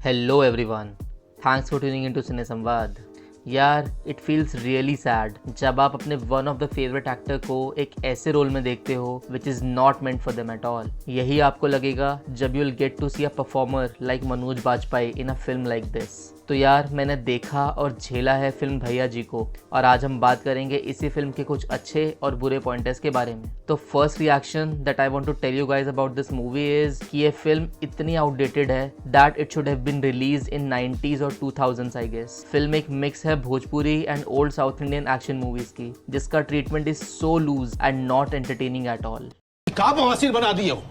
Hello everyone. Thanks for tuning into Cine संवाद. यार it feels really sad जब आप अपने one of the favourite actor को एक ऐसे रोल में देखते हो which is not meant for them at all. यही आपको लगेगा जब you will get to see a performer like Manoj Bajpayee in a film like this. तो यार मैंने देखा और झेला है फिल्म भैया जी को, और आज हम बात करेंगे इसी फिल्म के कुछ अच्छे और बुरे पॉइंटर्स के बारे में. तो first reaction that I want to tell you guys about this movie is कि ये फिल्म इतनी आउटडेटेड है that it should have been released in 90s और 2000s आई गेस. फिल्म एक मिक्स है Bhojpuri and old south Indian action movies की, जिसका treatment is so loose and not entertaining at all. का बवासीर बना दिए हो,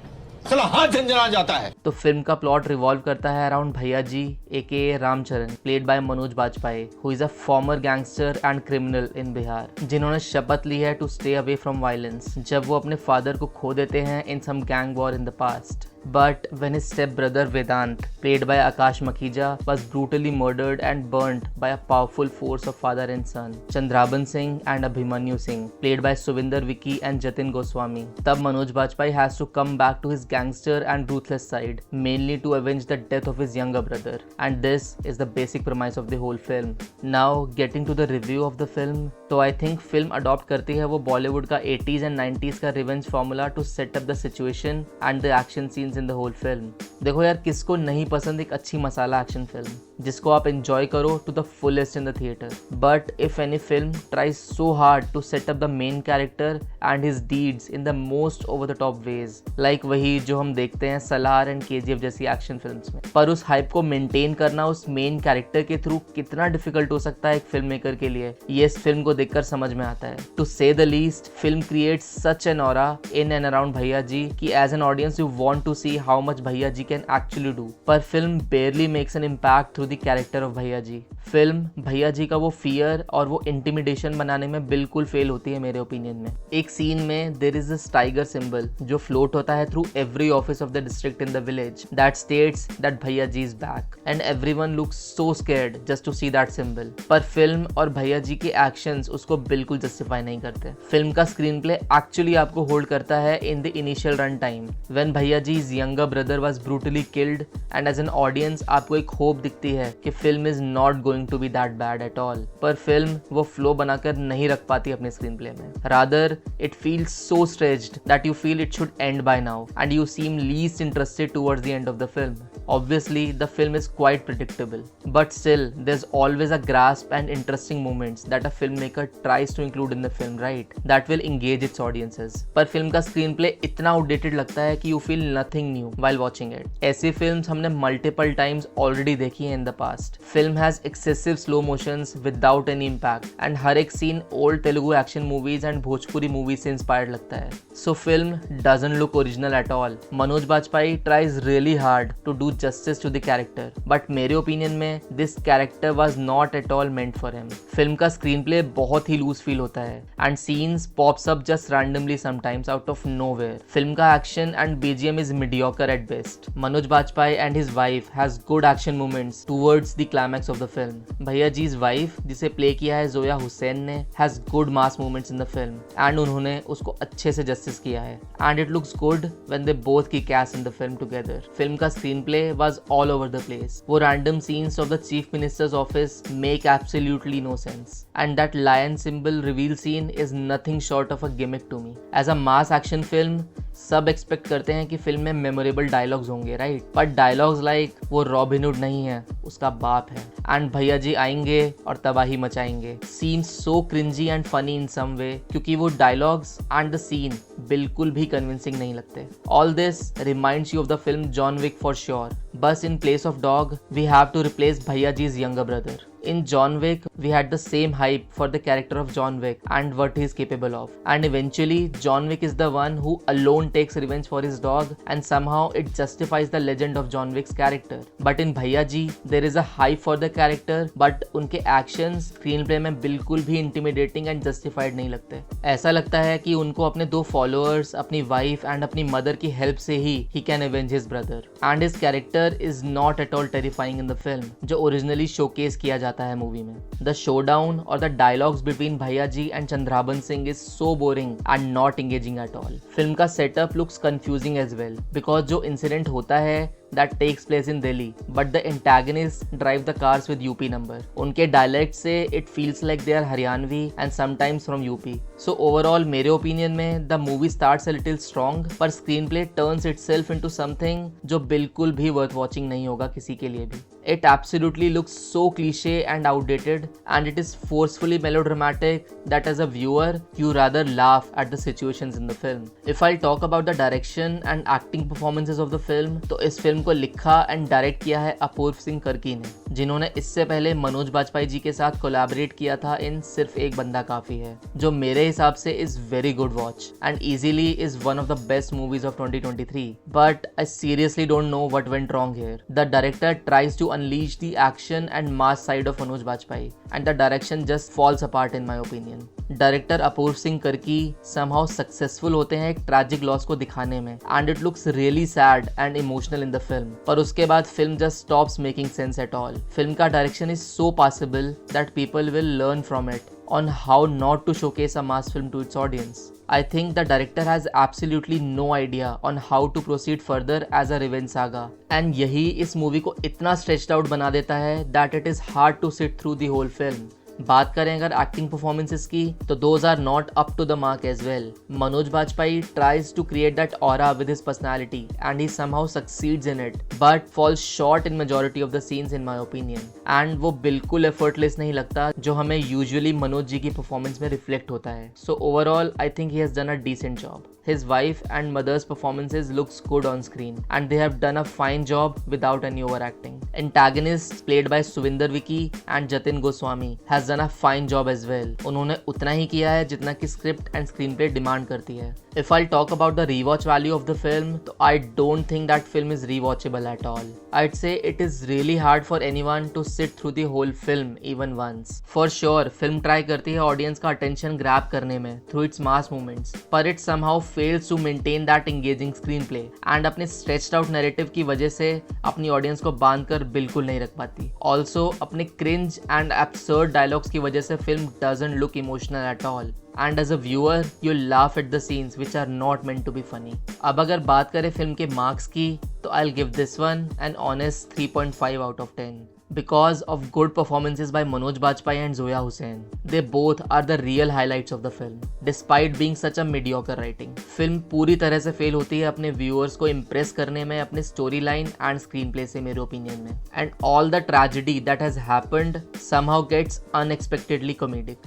साला हाथ झंझना जाता है. तो फिल्म का प्लॉट रिवॉल्व करता है अराउंड भैया ji a Ramcharan, played by Manoj Bajpayee, who is a former gangster and criminal in Bihar, जिन्होंने शपथ ली है to stay away from violence जब वो अपने फादर को खो देते हैं in some gang war in the past. But when his step-brother Vedant, played by Akash Makhija, was brutally murdered and burnt by a powerful force of father and son, Chandraban Singh and Abhimanyu Singh, played by Suvinder Vicky and Jatin Goswami, tab Manoj Bajpayee has to come back to his gangster and ruthless side, mainly to avenge the death of his younger brother. And this is the basic premise of the whole film. Now, getting to the review of the film, तो I think film adopt करती है वो बॉलीवुड का 80s and 90s का revenge formula to set up the situation and the action scenes in the whole film. देखो यार, किसको नहीं पसंद एक अच्छी मसाला एक्शन फिल्म जिसको आप एंजॉय करो to the fullest in the theatre. But if any film tries so hard to set up the main character and his deeds in the most over the top ways, like वही जो हम देखते हैं Salaar and KGF जैसी action films में, पर उस hype को मेंटेन करना उस मेन कैरेक्टर के थ्रू कितना डिफिकल्ट हो सकता है एक फिल्म मेकर के लिए, ये इस फिल्म को देखकर समझ में आता है. To say the least, film creates such an aura in and around भैया जी कि as an audience you want to see how much Bhaiyya ji can actually do. पर film barely makes an impact through the character of Bhaiyya ji. Film भैया जी का वो fear और वो intimidation बनाने में बिल्कुल फेल होती है मेरे ओपिनियन में. एक सीन में there is this tiger symbol जो फ्लोट होता है through every office of the district in the village that states that Bhaiya ji is back, and everyone looks so scared just to see that symbol. पर film और भैया जी के actions उसको बिल्कुल justify नहीं करते. फिल्म का स्क्रीन प्ले एक्चुअली आपको hold करता है in the initial run time when भैया ji's younger brother was brutally killed, and as an audience आपको एक होप दिखती है कि film is not going to be that bad at all. पर फिल्म वो फ्लो बनाकर नहीं रख पाती अपने स्क्रीन प्ले में. Rather, it feels so stretched that you feel it should end by now, and you seem least interested towards the end of the film. Obviously, the film is quite predictable, but still, there's always a grasp and interesting moments that a filmmaker tries to include in the film, right? That will engage its audiences. पर film का screen play इतना outdated लगता है कि you feel nothing new while watching it. ऐसी films हमने multiple times already देखी हैं in the past. Film has excessive slow motions without any impact, and हर एक scene old Telugu action movies and Bhojpuri movies से inspired लगता है. So film doesn't look original at all. Manoj Bajpayee tries really hard to do justice to the character, but मेरे opinion में this character was not at all meant for him. Film का screen play बहुत ही loose feel होता है and scenes pops up just randomly sometimes out of nowhere. Film का action and BGM is mediocre at best. Manoj Bajpayee and his wife has good action moments towards the climax of the film. भैया जी's wife, जिसे play किया है जोया हुसैन ने, has good mass moments in the film and उन्होंने उसको अच्छे से justice किया है, and it looks good when they both kick ass in the film together. Film का screenplay was all over the place. वो random scenes of the chief minister's office make absolutely no sense, and that lion symbol reveal scene is nothing short of a gimmick to me. As a mass action film, सब expect करते हैं कि film में memorable dialogues होंगे, right? But dialogues like वो robin hood नहीं है, उसका बाप है, एंड भैया जी आएंगे और तबाही मचाएंगे. Scene so cringey and funny in some way क्योंकि वो डायलॉग्स एंड द सीन बिल्कुल भी कन्विंसिंग नहीं लगते. All this reminds you of the film John Wick for sure. बस in place of dog we have to replace Bhaiya ji's younger brother. In John Wick, we had the same hype for the character of John Wick and what he is capable of. And eventually, John Wick is the one who alone takes revenge for his dog, and somehow it justifies the legend of John Wick's character. But in Bhaiya Ji, there is a hype for the character, but उनके actions screenplay में बिल्कुल भी intimidating and justified नहीं लगते. ऐसा लगता है कि उनको अपने दो followers, अपनी wife and अपनी mother की help से ही he can avenge his brother. And his character is not at all terrifying in the film, जो originally showcase किया जाता है मूवी में. द शोडाउन और the dialogues between Bhaiya ji and Chandraban Singh is so boring and not engaging at all. Film का setup looks confusing as well because जो incident होता है that takes place in Delhi, but the antagonists drive the cars with UP number. उनके dialect से it feels like they are Haryanvi and sometimes from UP. So overall मेरे opinion में the movie starts a little strong, पर screenplay turns itself into something जो बिल्कुल भी worth watching नहीं होगा किसी के लिए भी. It absolutely looks so cliche and outdated, and it is forcefully melodramatic that as a viewer you rather laugh at the situations in the film. If I'll talk about the direction and acting performances of the film, तो इस film को लिखा and direct किया है अपूर्व सिंह कर्की ने, जिन्होंने इससे पहले मनोज बाजपेयी जी के साथ कोलैबोरेट किया था इन सिर्फ एक बंदा काफी है, जो मेरे हिसाब से is very good watch and easily is one of the best movies of 2023. But I seriously don't know what went wrong here. The director tries to unleash the action and mass side of Manoj Bajpayee, and the direction just falls apart in my opinion. Director Apurva Singh Karki somehow successful होते हैं एक tragic loss को दिखाने में, and it looks really sad and emotional in the film, पर उसके बाद film just stops making sense at all. Film का direction is so possible that people will learn from it on how not to showcase a mass film to its audience. I think the director has absolutely no idea on how to proceed further as a revenge saga, and यही इस movie को इतना stretched out बना देता है that it is hard to sit through the whole film. बात करें अगर एक्टिंग परफॉर्मेंसेस की, तो those are not up to the mark as well. Manoj Bajpayee tries to create that aura with his personality and he somehow succeeds in it, but falls short in majority of the scenes in my opinion. And वो बिल्कुल effortless नहीं लगता जो हमें usually Manoj ji की performance में reflect होता है. So overall I think he has done a decent job. His wife and mother's performances looks good on screen, and they have done a fine job without any overacting. Antagonists played by Suvinder Vicky and Jatin Goswami has done a fine job as well. उन्होंने उतना ही किया है जितना कि script and screenplay demand करती है. If I'll talk about the rewatch value of the film, तो I don't think that film is rewatchable at all. I'd say it is really hard for anyone to sit through the whole film even once. For sure, film try करती है audience का attention grab करने में through its mass movements, but it somehow fails to maintain that engaging screenplay, and अपने stretched out narrative की वजह से अपनी audience को बांध कर बिल्कुल नहीं रख पाती. Also, अपने cringe and absurd dialogues की वजह से film doesn't look emotional at all. And as a viewer, you laugh at the scenes which are not meant to be funny. अब अगर बात करें फिल्म के मार्क्स की, तो I'll give this one an honest 3.5 out of 10. Because of good performances by Manoj Bajpayee and Zoya Hussain. They both are the real highlights of the film, despite being such a mediocre writing. Film पूरी तरह से fail होती है अपने viewers को impress करने में, अपने storyline and screenplay से मेरे ओपिनियन में. And all the tragedy that has happened somehow gets unexpectedly comedic.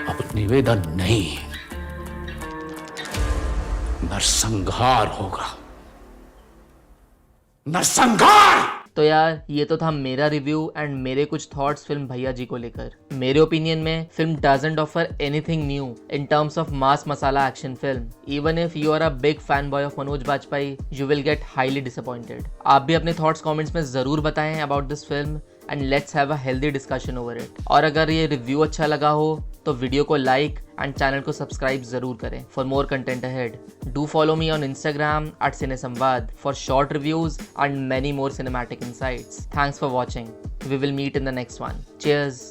अब निवेदन नहीं, नरसंहार होगा, नरसंहार. तो यार ये तो था मेरा रिव्यू एंड मेरे कुछ थॉट्स फिल्म भैया जी को लेकर. मेरे ओपिनियन में film doesn't offer anything new in terms of mass masala action film. Even if you are a big fanboy of Manoj Bajpayee, you will get highly disappointed. आप भी अपने थॉट्स कमेंट्स में जरूर बताएं about this film and let's have a healthy discussion over it. और अगर ये review अच्छा लगा हो तो वीडियो को लाइक एंड चैनल को सब्सक्राइब जरूर करें for more content ahead. Do follow me on Instagram @cinesamvad for short reviews and many more cinematic insights. Thanks for watching. We will meet in the next one. Cheers.